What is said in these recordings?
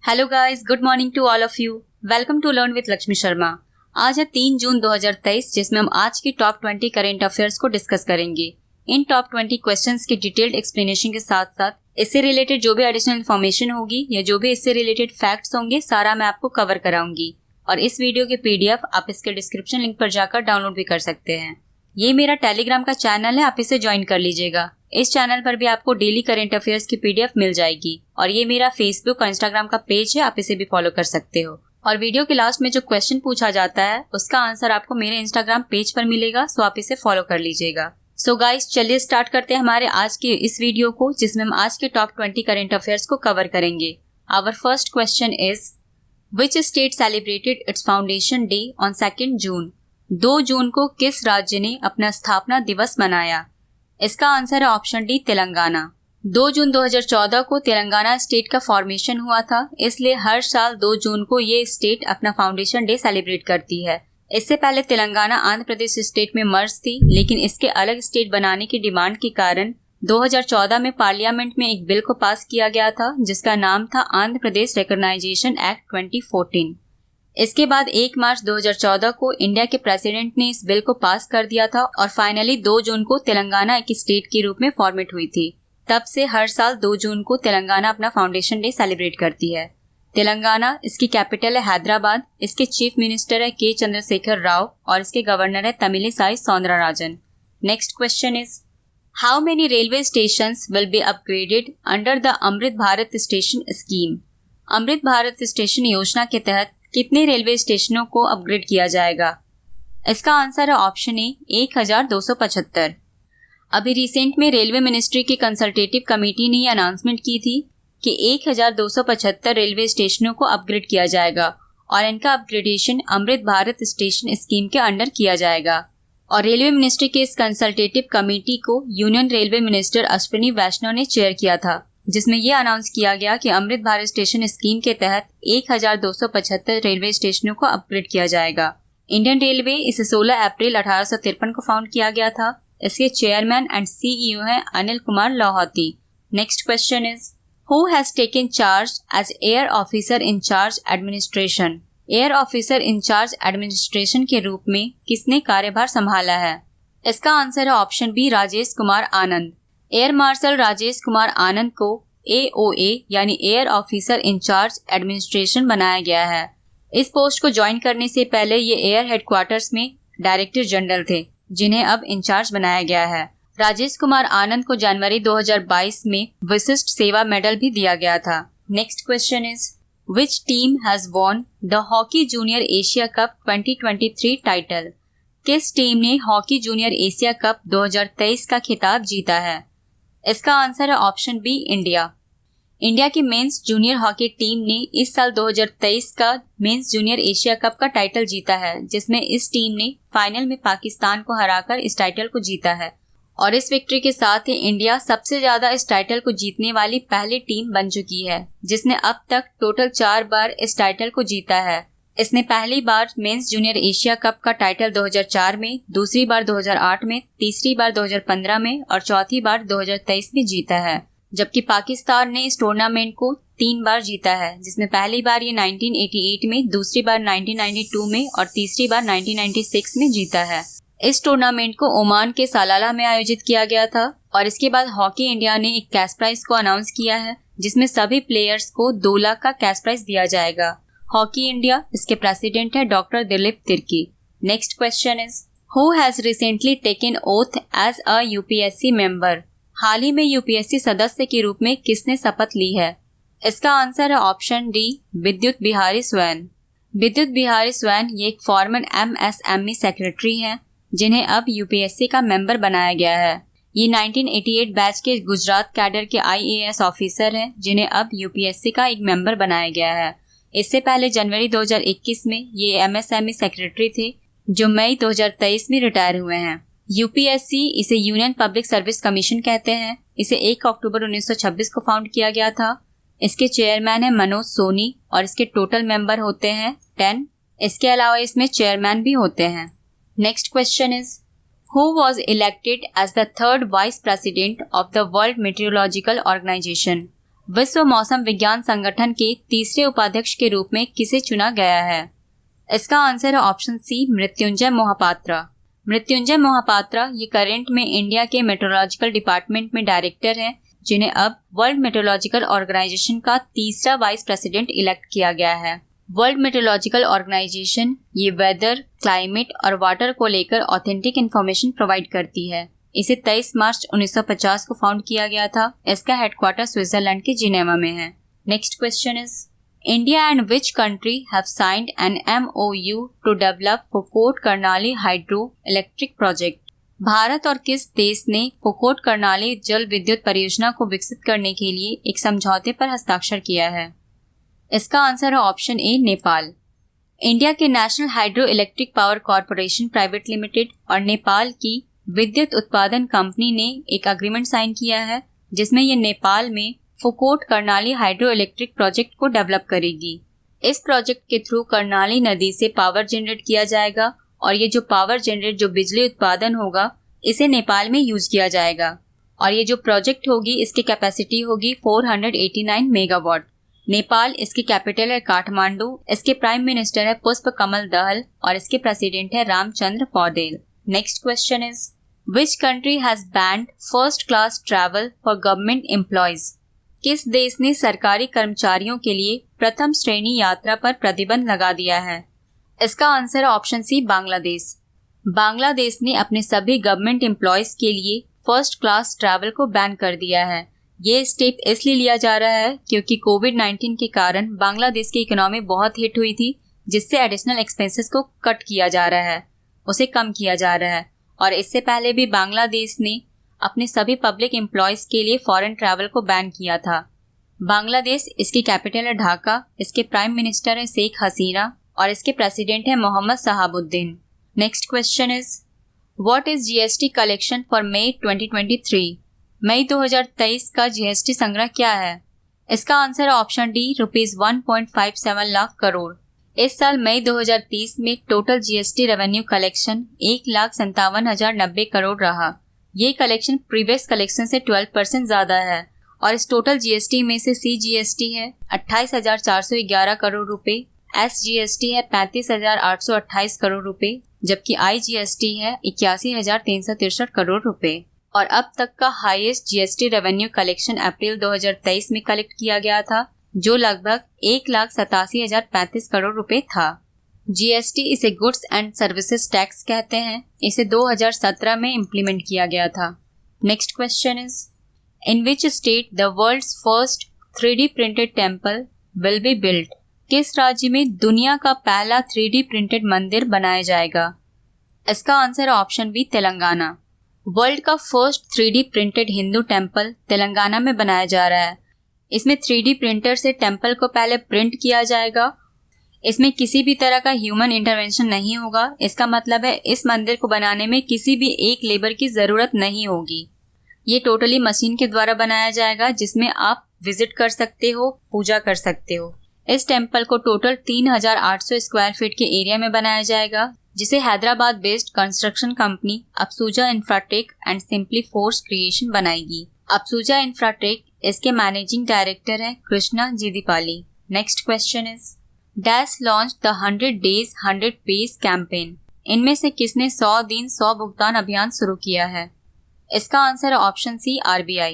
Hello guys, good morning to all of you. Welcome to learn with Lakshmi Sharma. आज है 3 June 2023, जिसमें हम आज की टॉप 20 करेंट अफेयर्स को डिस्कस करेंगे। इन टॉप 20 क्वेश्चंस की डिटेल्ड एक्सप्लेनेशन के साथ साथ इससे रिलेटेड जो भी एडिशनल इन्फॉर्मेशन होगी या जो भी इससे रिलेटेड फैक्ट्स होंगे, सारा मैं आपको कवर कराऊंगी। और इस वीडियो के PDF आप इसके डिस्क्रिप्शन लिंक पर जाकर डाउनलोड भी कर सकते हैं। ये मेरा टेलीग्राम का चैनल है, आप इसे ज्वाइन कर लीजिएगा। इस चैनल पर भी आपको डेली करंट अफेयर्स की PDF मिल जाएगी। और ये मेरा फेसबुक और इंस्टाग्राम का पेज है, आप इसे भी फॉलो कर सकते हो। और वीडियो के लास्ट में जो क्वेश्चन पूछा जाता है उसका आंसर आपको मेरे इंस्टाग्राम पेज पर मिलेगा, सो आप इसे फॉलो कर लीजिएगा। सो गाइस, चलिए स्टार्ट करते हैं हमारे आज के इस वीडियो को, जिसमें हम आज के टॉप 20 करंट अफेयर्स को कवर करेंगे। Our first question is, which state celebrated its foundation day on 2 June? 2 June को किस राज्य ने अपना स्थापना दिवस मनाया? इसका आंसर है ऑप्शन डी, तेलंगाना। 2 जून 2014 को तेलंगाना स्टेट का फॉर्मेशन हुआ था, इसलिए हर साल 2 जून को ये स्टेट अपना फाउंडेशन डे सेलिब्रेट करती है। इससे पहले तेलंगाना आंध्र प्रदेश स्टेट में मर्ज थी, लेकिन इसके अलग स्टेट बनाने की डिमांड के कारण 2014 में पार्लियामेंट में एक बिल को पास किया गया था, जिसका नाम था आंध्र प्रदेश रिकॉग्नाइजेशन एक्ट 2014। इसके बाद 1 मार्च 2014 को इंडिया के प्रेसिडेंट ने इस बिल को पास कर दिया था और फाइनली 2 जून को तेलंगाना एक स्टेट के रूप में फॉर्मेट हुई थी। तब से हर साल 2 जून को तेलंगाना अपना फाउंडेशन डे सेलिब्रेट करती है। तेलंगाना, इसकी कैपिटल है हैदराबाद, इसके चीफ मिनिस्टर है के चंद्रशेखर राव और इसके गवर्नर है Tamilisai Soundararajan. Next question is, how many railway stations will be upgraded under the Amrit Bharat station scheme? Amrit Bharat station योजना के तहत कितने रेलवे स्टेशनों को अपग्रेड किया जाएगा? इसका आंसर है ऑप्शन ए, 1275। अभी रिसेंट में रेलवे मिनिस्ट्री की कंसल्टेटिव कमेटी ने यह अनाउंसमेंट की थी कि 1275 रेलवे स्टेशनों को अपग्रेड किया जाएगा और इनका अपग्रेडेशन अमृत भारत स्टेशन स्कीम के अंडर किया जाएगा। और रेलवे मिनिस्ट्री के इस कंसल्टेटिव कमेटी को यूनियन रेलवे मिनिस्टर अश्विनी वैष्णव ने चेयर किया था, जिसमें यह अनाउंस किया गया कि अमृत भारत स्टेशन स्कीम के तहत 1275 रेलवे स्टेशनों को अपग्रेड किया जाएगा। इंडियन रेलवे इसे 16 अप्रैल 1853 को फाउंड किया गया था। इसके चेयरमैन एंड CEO हैं Anil Kumar Lahoti. Next question is, who has taken charge as air officer in charge administration? Air officer in charge administration के रूप में किसने कार्यभार संभाला है? इसका आंसर है option B, Rajesh Kumar Anand. Air marshal Rajesh Kumar Anand को AOA यानी air officer in charge administration बनाया गया है। इस पोस्ट को ज्वाइन करने से पहले ये एयर हेडक्वार्टर्स में डायरेक्टर जनरल थे, जिन्हें अब इंचार्ज बनाया गया है। राजेश कुमार आनंद को जनवरी 2022 में विशिष्ट सेवा मेडल भी दिया गया था। Next question is, which team has won the hockey junior Asia cup 2023 title? किस टीम ने हॉकी जूनियर एशिया कप 2023 का खिताब जीता है? इसका आंसर है ऑप्शन बी, इंडिया। इंडिया की मेंस जूनियर हॉकी टीम ने इस साल 2023 का मेंस जूनियर एशिया कप का टाइटल जीता है, जिसमें इस टीम ने फाइनल में पाकिस्तान को हराकर इस टाइटल को जीता है। और इस विक्ट्री के साथ ही इंडिया सबसे ज्यादा इस टाइटल को जीतने वाली पहली टीम बन चुकी है, जिसने अब तक टोटल 4 बार इस टाइटल को जीता है। इसने पहली बार मेंस जूनियर एशिया कप का टाइटल 2004 में, दूसरी बार 2008 में, तीसरी बार 2015 में और चौथी बार 2023 में जीता है। जबकि पाकिस्तान ने इस टूर्नामेंट को 3 बार जीता है, जिसमें पहली बार ये 1988 में, दूसरी बार 1992 में और तीसरी बार 1996 में जीता है। इस टूर्नामेंट को ओमान के सलाला में आयोजित किया गया था। और इसके बाद हॉकी इंडिया ने एक कैश प्राइज को अनाउंस किया है, जिसमें सभी प्लेयर्स को 2 लाख का कैश प्राइज दिया जाएगा। हॉकी इंडिया, इसके प्रेसिडेंट है doctor Dilip Tirkey. Next question is, who has recently taken oath as a UPSC member? हाल ही में UPSC सदस्य के रूप में किसने शपथ ली है? इसका आंसर है ऑप्शन डी, विद्युत बिहारी स्वैन। विद्युत बिहारी स्वैन ये एक फॉर्मर MSME सेक्रेटरी हैं, जिन्हें अब UPSC का मेंबर बनाया गया है। ये 1988 बैच के गुजरात कैडर के IAS ऑफिसर हैं, जिन्हें अब UPSC का एक मेंबर बनाया गया है। इससे पहले जनवरी 2021 में ये MSME सेक्रेटरी थे, जो मई 2023 में रिटायर हुए हैं। UPSC इसे यूनियन पब्लिक सर्विस कमीशन कहते हैं। इसे 1 अक्टूबर 1926 को फाउंड किया गया था। इसके चेयरमैन है मनोज सोनी और इसके टोटल मेंबर होते हैं 10। इसके अलावा इसमें चेयरमैन भी होते हैं। Next question is, who was elected as the 3rd vice president of the world meteorological organisation? विश्व मौसम विज्ञान संगठन के तीसरे उपाध्यक्ष के रूप में किसे चुना गया है? इसका आंसर है ऑप्शन सी, मृत्युंजय मोहपात्रा। मृत्युंजय मोहपात्रा ये करंट में इंडिया के मेट्रोलॉजिकल डिपार्टमेंट में डायरेक्टर हैं, जिन्हें अब वर्ल्ड मेट्रोलॉजिकल ऑर्गेनाइजेशन का तीसरा वाइस प्रेसिडेंट इलेक्ट किया गया है। वर्ल्ड मेट्रोलॉजिकल ऑर्गेनाइजेशन ये वेदर, क्लाइमेट और वाटर को लेकर ऑथेंटिक इंफॉर्मेशन प्रोवाइड करती है। इसे 23 मार्च 1950 को फाउंड किया गया था। इसका हेडक्वार्टर स्विट्जरलैंड के जिनेवा में है। Next question is, India and which country have signed an MOU to develop Phukot Karnali hydro electric project? Bharat और किस देश ने फोकोट कर्नाली जल विद्युत परियोजना को विकसित करने के लिए एक समझौते पर हस्ताक्षर किया है? इसका आंसर है ऑप्शन ए, नेपाल। इंडिया के national hydro electric power corporation private limited और नेपाल की विद्युत उत्पादन कंपनी ने एक एग्रीमेंट साइन किया है, जिसमें ये नेपाल में फोकोट कर्नाली हाइड्रो इलेक्ट्रिक प्रोजेक्ट को डेवलप करेगी। इस प्रोजेक्ट के थ्रू कर्नाली नदी से पावर जनरेट किया जाएगा और ये जो पावर जनरेट जो बिजली उत्पादन होगा इसे नेपाल में यूज किया जाएगा। और ये जो प्रोजेक्ट होगी इसकी कैपेसिटी होगी 489 मेगावाट। नेपाल, इसकी कैपिटल है काठमांडू। इसके प्राइम मिनिस्टर है पुष्प कमल दहल और इसके प्रेसिडेंट है Ramchandra Paudel. Next question is, which country has banned first class travel for government employees? किस देश ने सरकारी कर्मचारियों के लिए प्रथम श्रेणी यात्रा पर प्रतिबंध लगा दिया है? इसका आंसर है ऑप्शन सी, बांग्लादेश। बांग्लादेश ने अपने सभी गवर्नमेंट एम्प्लॉयज के लिए फर्स्ट क्लास ट्रैवल को बैन कर दिया है। ये स्टेप इसलिए लिया जा रहा है क्योंकि कोविड-19 के कारण बांग्लादेश की इकोनॉमी बहुत हिट हुई थी, जिससे एडिशनल एक्सपेंसेस को कट किया जा रहा है, उसे कम किया जा रहा है। और इससे पहले भी बांग्लादेश ने अपने सभी पब्लिक एम्प्लॉयज के लिए फॉरेन ट्रैवल को बैन किया था। बांग्लादेश, इसकी कैपिटल है ढाका। इसके प्राइम मिनिस्टर है शेख हसीना और इसके प्रेसिडेंट है Mohammad Shahabuddin. Next question is, what is GST collection for May 2023? मई 2023 का GST संग्रह क्या है? इसका आंसर है ऑप्शन डी, ₹1.57 लाख करोड़। इस साल मई 2030 में total GST revenue collection 1,57,090 crore रहा। ये कलेक्शन प्रीवियस कलेक्शन से 12% ज्यादा है। और इस टोटल GST में से CGST है 28,411 करोड़ रुपए, SGST है 35,828 करोड़ रुपए, जबकि IGST है 81,363 करोड़ रुपए। और अब तक का हाईएस्ट GST रेवेन्यू कलेक्शन अप्रैल 2023 में कलेक्ट किया गया था, जो लगभग 1,87,035 करोड़ रुपए था। GST इसे गुड्स एंड सर्विसेज टैक्स कहते हैं। इसे 2017 में इम्प्लीमेंट किया गया था। Next question is, in which state the world's first 3D printed temple will be built? किस राज्य में दुनिया का पहला 3D प्रिंटेड मंदिर बनाया जाएगा? इसका आंसर है ऑप्शन बी, तेलंगाना। वर्ल्ड का first 3D printed Hindu temple Telangana में बनाया जा रहा है। इसमें 3D प्रिंटर से टेम्पल को पहले प्रिंट किया जाएगा। इसमें किसी भी तरह का ह्यूमन इंटरवेंशन नहीं होगा। इसका मतलब है इस मंदिर को बनाने में किसी भी एक लेबर की जरूरत नहीं होगी। ये टोटली मशीन के द्वारा बनाया जाएगा, जिसमें आप विजिट कर सकते हो, पूजा कर सकते हो। इस टेम्पल को टोटल 3,800 स्क्वायर फीट के एरिया में बनाया जाएगा, जिसे Hyderabad based construction company Apsuja infratech and simply force creation बनाएगी। अप्सूजा इंफ्राटेक, इसके मैनेजिंग डायरेक्टर है Krishna Jeedipalli. Next question is, dash launch the 100 days 100 page campaign? इनमें से किसने 100 दिन 100 भुगतान अभियान शुरू किया है? इसका आंसर है option C, RBI।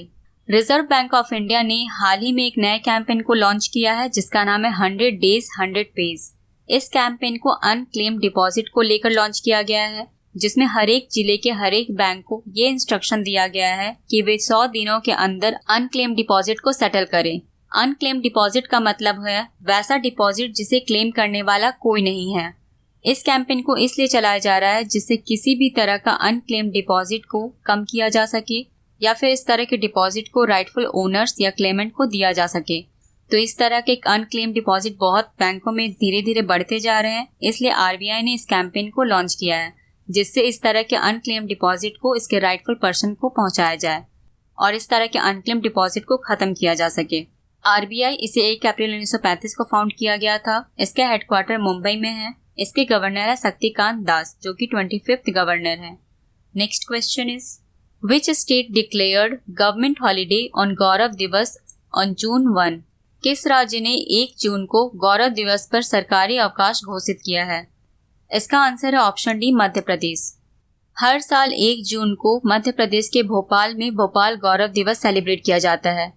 Reserve bank of India ने हाल ही में एक नए कैंपेन को लॉन्च किया है, जिसका नाम है 100 डेज 100 पेज। इस कैंपेन को अनक्लेम डिपॉजिट को लेकर लॉन्च किया गया है, जिसमें हर एक जिले के हर एक बैंक को ये इंस्ट्रक्शन दिया गया है कि वे 100 दिनों के अंदर अनक्लेम डिपॉजिट को सेटल करें। अनक्लेम डिपॉजिट का मतलब है वैसा डिपॉजिट जिसे क्लेम करने वाला कोई नहीं है। इस कैंपेन को इसलिए चलाया जा रहा है जिससे किसी भी तरह का अनक्लेम डिपॉजिट को कम किया जा सके या फिर इस तरह के डिपॉजिट को राइटफुल ओनर्स या क्लेमेंट को दिया जा सके। तो इस तरह के अनक्लेम डिपॉजिट बहुत बैंकों में धीरे धीरे बढ़ते जा रहे हैं, इसलिए RBI ने इस कैंपेन को लॉन्च किया है, जिससे इस तरह के अनक्लेम डिपॉजिट को इसके राइटफुल पर्सन को पहुंचाया जाए और इस तरह के अनक्लेम डिपॉजिट को खत्म किया जा सके। RBI इसे 1 अप्रैल 1935 को फाउंड किया गया था। इसका हेडक्वार्टर मुंबई में है। इसके गवर्नर है शक्तिकांत दास, जो कि 25th गवर्नर है। Next question is, which state declared government holiday on Gaurav Divas on जून 1? किस राज्य ने 1 जून को गौरव दिवस पर सरकारी अवकाश घोषित किया है? इसका आंसर है ऑप्शन डी, मध्य प्रदेश। हर साल 1 जून को मध्य प्रदेश के भोपाल में भोपाल गौरव दिवस सेलिब्रेट किया जाता है।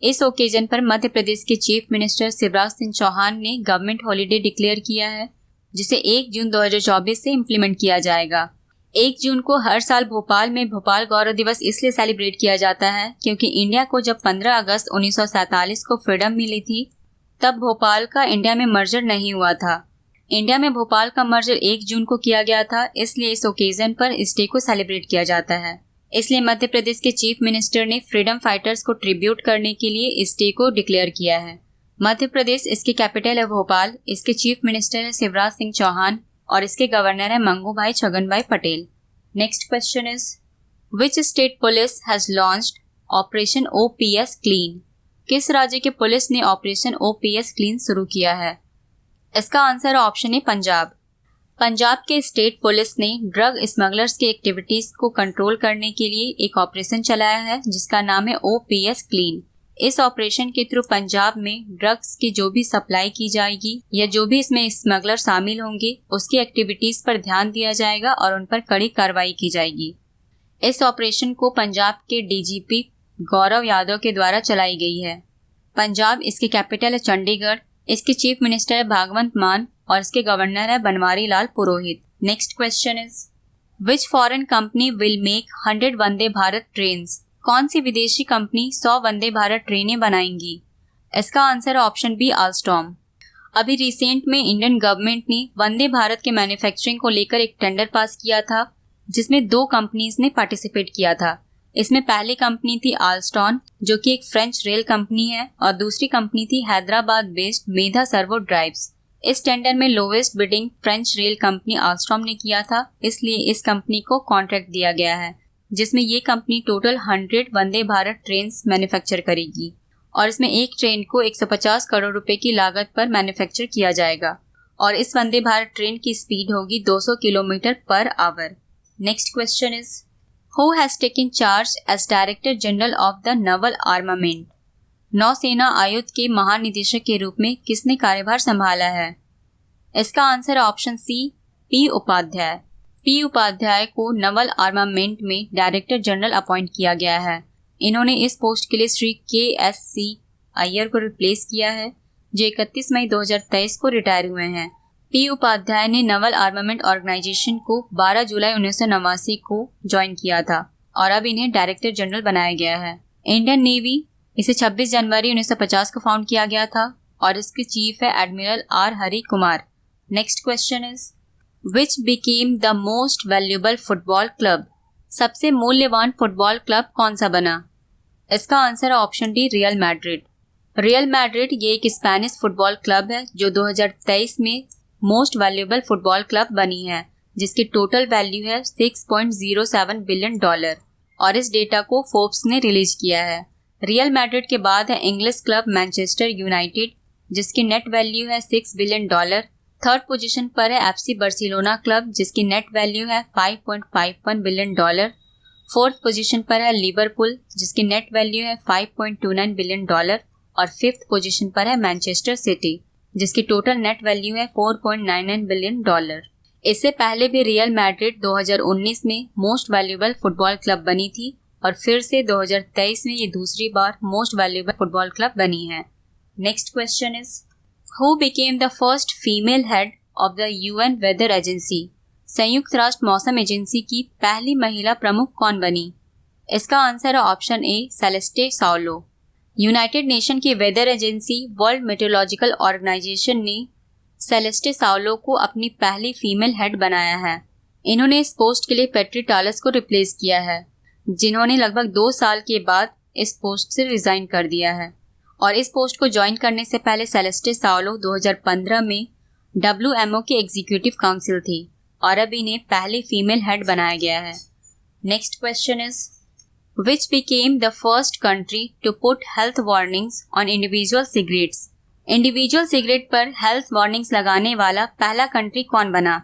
इस ओकेजन पर मध्य प्रदेश के चीफ मिनिस्टर शिवराज सिंह चौहान ने गवर्नमेंट हॉलीडे डिक्लेयर किया है, जिसे 1 जून 2024 से इम्प्लीमेंट किया जाएगा। 1 जून को हर साल भोपाल में भोपाल गौरव दिवस इसलिए सेलिब्रेट किया जाता है क्योंकि इंडिया को जब 15 अगस्त 1947 को फ्रीडम मिली थी, तब भोपाल का इंडिया में मर्जर नहीं हुआ था। इंडिया में भोपाल का मर्जर 1 जून को किया गया था, इसलिए इस ओकेजन पर इस डे को सेलिब्रेट किया जाता है। इसलिए मध्य प्रदेश के चीफ मिनिस्टर ने फ्रीडम फाइटर्स को ट्रिब्यूट करने के लिए इस डे को डिक्लेयर किया है। मध्य प्रदेश, इसकी कैपिटल है भोपाल, इसके चीफ मिनिस्टर है शिवराज सिंह चौहान और इसके गवर्नर है Mangubhai Chhaganbhai Patel. Next question is, which state police has launched operation OPS clean? किस राज्य के पुलिस ने ऑपरेशन OPS क्लीन शुरू किया है? इसका आंसर है ऑप्शन ए, पंजाब। पंजाब के स्टेट पुलिस ने ड्रग स्मगलर्स की एक्टिविटीज को कंट्रोल करने के लिए एक ऑपरेशन चलाया है जिसका नाम है OPS क्लीन। इस ऑपरेशन के थ्रू पंजाब में ड्रग्स की जो भी सप्लाई की जाएगी या जो भी इसमें स्मगलर शामिल होंगे उसकी एक्टिविटीज पर ध्यान दिया जाएगा और उन पर कड़ी कार्रवाई की जाएगी। इस ऑपरेशन को पंजाब के DGP गौरव यादव के द्वारा चलाई गई है। पंजाब, इसकी कैपिटल है चंडीगढ़, इसके चीफ मिनिस्टर है भागवंत मान और इसके गवर्नर है Banwari Lal Purohit. Next question is, which foreign company will make 100 Vande Bharat trains? कौन सी विदेशी कंपनी 100 वंदे भारत ट्रेनें बनाएंगी? इसका आंसर है ऑप्शन बी, आल्स्टॉम। अभी रिसेंट में इंडियन गवर्नमेंट ने वंदे भारत के मैन्युफैक्चरिंग को लेकर एक टेंडर पास किया था जिसमें 2 कंपनीज ने पार्टिसिपेट किया था। इसमें पहली कंपनी थी आल्स्टॉम, जो कि एक फ्रेंच रेल कंपनी है, और दूसरी कंपनी थी Hyderabad based Medha servo drives. इस टेंडर में lowest bidding French rail company Alstom ने किया था, इसलिए इस कंपनी को कॉन्ट्रैक्ट दिया गया है जिसमें ये company total 100 Vande Bharat train manufacture करेगी और इसमें एक ट्रेन को 150 करोड़ रुपए की लागत पर मैन्युफैक्चर किया जाएगा और इस वंदे भारत ट्रेन की स्पीड होगी 200 kilometre per hour. Next question is, who has taken charge as director general of the naval armament? नौसेना आयुध के महानिदेशक के रूप में किसने कार्यभार संभाला है? इसका answer option C, P Upadhyay. P Upadhyay को नवल आर्मामेंट में डायरेक्टर जनरल अपॉइंट किया गया है। इन्होंने इस पोस्ट के लिए श्री KSC अय्यर को रिप्लेस किया है जो 31 मई 2023 को रिटायर हुए हैं। पी उपाध्याय ने नवल आर्मामेंट ऑर्गेनाइजेशन को 12 जुलाई 1989 को ज्वाइन किया था और अब इन्हें डायरेक्टर जनरल बनाया गया है। इंडियन नेवी, इसे 26 जनवरी 1950 को फाउंड किया गया था और इसके चीफ है admiral R Hari Kumar. Next question is, which became the most valuable football club? सबसे मूल्यवान फुटबॉल क्लब कौन सा बना? इसका आंसर है option D, real Madrid. Real Madrid ये एक स्पेनिश फुटबॉल क्लब है जो 2023 में मोस्ट वैल्यूएबल फुटबॉल क्लब बनी है जिसकी टोटल वैल्यू है $6.07 बिलियन और इस डेटा को फोर्ब्स ने रिलीज किया है। रियल मैड्रिड के बाद है इंग्लिश क्लब मैनचेस्टर यूनाइटेड जिसकी नेट वैल्यू है $6 बिलियन। थर्ड पोजीशन पर है FC बार्सिलोना क्लब जिसकी नेट वैल्यू है $5.51 बिलियन। फोर्थ पोजीशन पर है लिवरपूल जिसकी नेट वैल्यू है $5.29 बिलियन और फिफ्थ पोजीशन पर है मैनचेस्टर सिटी जिसकी टोटल नेट वैल्यू है $4.99 बिलियन। इससे पहले भी रियल मैड्रिड 2019 में मोस्ट वैल्यूएबल फुटबॉल क्लब बनी थी और फिर से 2023 में ये दूसरी बार मोस्ट वैल्यूएबल फुटबॉल क्लब बनी है। Next question is, who became the first female head of the UN weather agency? संयुक्त राष्ट्र मौसम एजेंसी की पहली महिला प्रमुख कौन बनी? इसका आंसर है option A, Celeste Saulo. United Nation की weather agency World meteorological Organization ने सेलेस्टे साउलो को अपनी पहली फीमेल हेड बनाया है। इन्होंने इस पोस्ट के लिए पेट्री टालस को रिप्लेस किया है जिन्होंने लगभग 2 साल के बाद इस पोस्ट से रिजाइन कर दिया है और इस पोस्ट को ज्वाइन करने से पहले सेलेस्टे साउलो 2015 में WMO की एग्जीक्यूटिव काउंसिल थी और अब इन्हें पहली फीमेल हेड बनाया गया है। Next question is, which became the first country to put health warnings on individual cigarettes? Individual cigarette पर हेल्थ वार्निंग्स लगाने वाला पहला कंट्री कौन बना?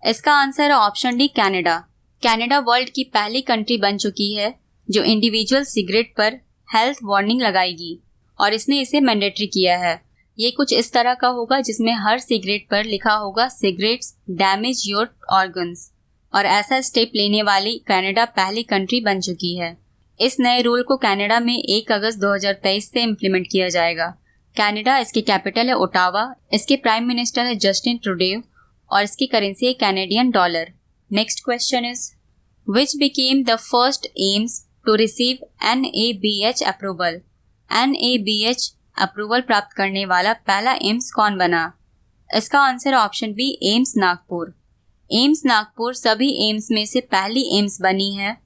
इसका आंसर है option D, Canada. Canada world की पहली कंट्री बन चुकी है जो इंडिविजुअल सिगरेट पर हेल्थ वार्निंग लगाएगी और इसने इसे मैंडेटरी किया है। ये कुछ इस तरह का होगा जिसमें हर सिगरेट पर लिखा होगा सिगरेट्स डैमेज योर ऑर्गन्स, और ऐसा स्टेप लेने वाली कनाडा पहली कंट्री बन चुकी है। इस नए रूल को कनाडा में 1 अगस्त 2023 से इम्प्लीमेंट किया जाएगा। कनाडा, इसकी कैपिटल है ओटावा, इसके प्राइम मिनिस्टर है जस्टिन ट्रूडेव और इसकी करेंसी है Canadian dollar. Next question is which became the first AIIMS to receive NABH approval. NABH approval प्राप्त करने वाला पहला एम्स कौन बना? इसका answer option B AIIMS Nagpur. AIIMS Nagpur सभी एम्स में से पहली एम्स बनी है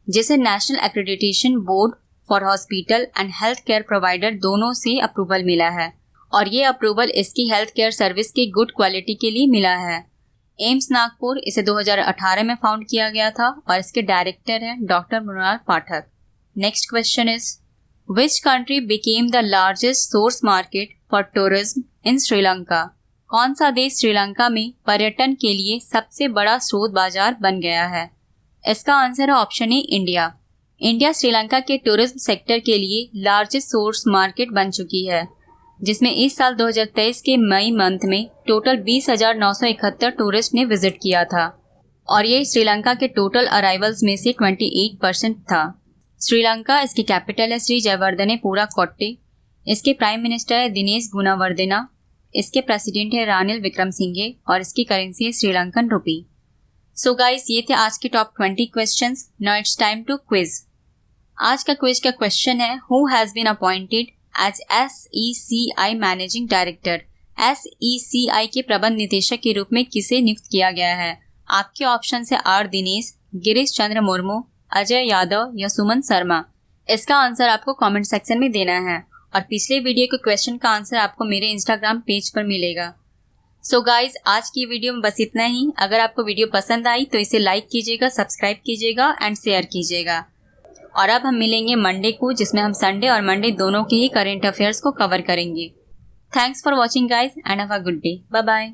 जिसे national accreditation board for hospital and health care provider दोनों से अप्रूवल मिला है, और ये अप्रूवल इसकी हेल्थ केयर सर्विस की गुड क्वालिटी के लिए मिला है। एम्स नागपुर इसे 2018 में फाउंड किया गया था और इसके डायरेक्टर हैं doctor Mrinal Pathak. Next question is which country became the largest source market for tourism in Sri Lanka. कौन सा देश श्रीलंका में पर्यटन के लिए सबसे बड़ा स्रोत बाजार बन गया है? इसका आंसर है ऑप्शन ए इंडिया। इंडिया श्रीलंका के टूरिज्म सेक्टर के लिए लार्जेस्ट सोर्स मार्केट बन चुकी है, जिसमें इस साल 2023 के मई मंथ में टोटल 20,971 टूरिस्ट ने विजिट किया था, और ये श्रीलंका के टोटल अराइवल्स में से 28% था। श्रीलंका, इसकी कैपिटल है श्री जयवर्धनेपुरा कोट्टे, इसके प्राइम मिनिस्टर है दिनेश गुणवर्धना, इसके प्रेसिडेंट है रानिल विक्रमसिंघे और इसकी करेंसी है श्रीलंकन रुपी। सो गाइस, ये थे आज के top 20 questions. Now it's time to quiz. आज का क्विज का क्वेश्चन है who has been appointed as SECI managing director. SECI के प्रबंध निदेशक के रूप में किसे नियुक्त किया गया है? आपके ऑप्शन है आर दिनेश, गिरीश चंद्र मुर्मू, अजय यादव या सुमन शर्मा। इसका आंसर आपको कमेंट सेक्शन में देना है, और पिछले वीडियो के क्वेश्चन का आंसर आपको मेरे इंस्टाग्राम पेज पर मिलेगा। सो गाइज, आज की वीडियो में बस इतना ही। अगर आपको वीडियो पसंद आई तो इसे लाइक कीजिएगा, सब्सक्राइब कीजिएगा एंड शेयर कीजिएगा। और अब हम मिलेंगे मंडे को, जिसमें हम संडे और मंडे दोनों के ही करेंट अफेयर्स को कवर करेंगे। Thanks for watching guys and have a good day. Bye bye.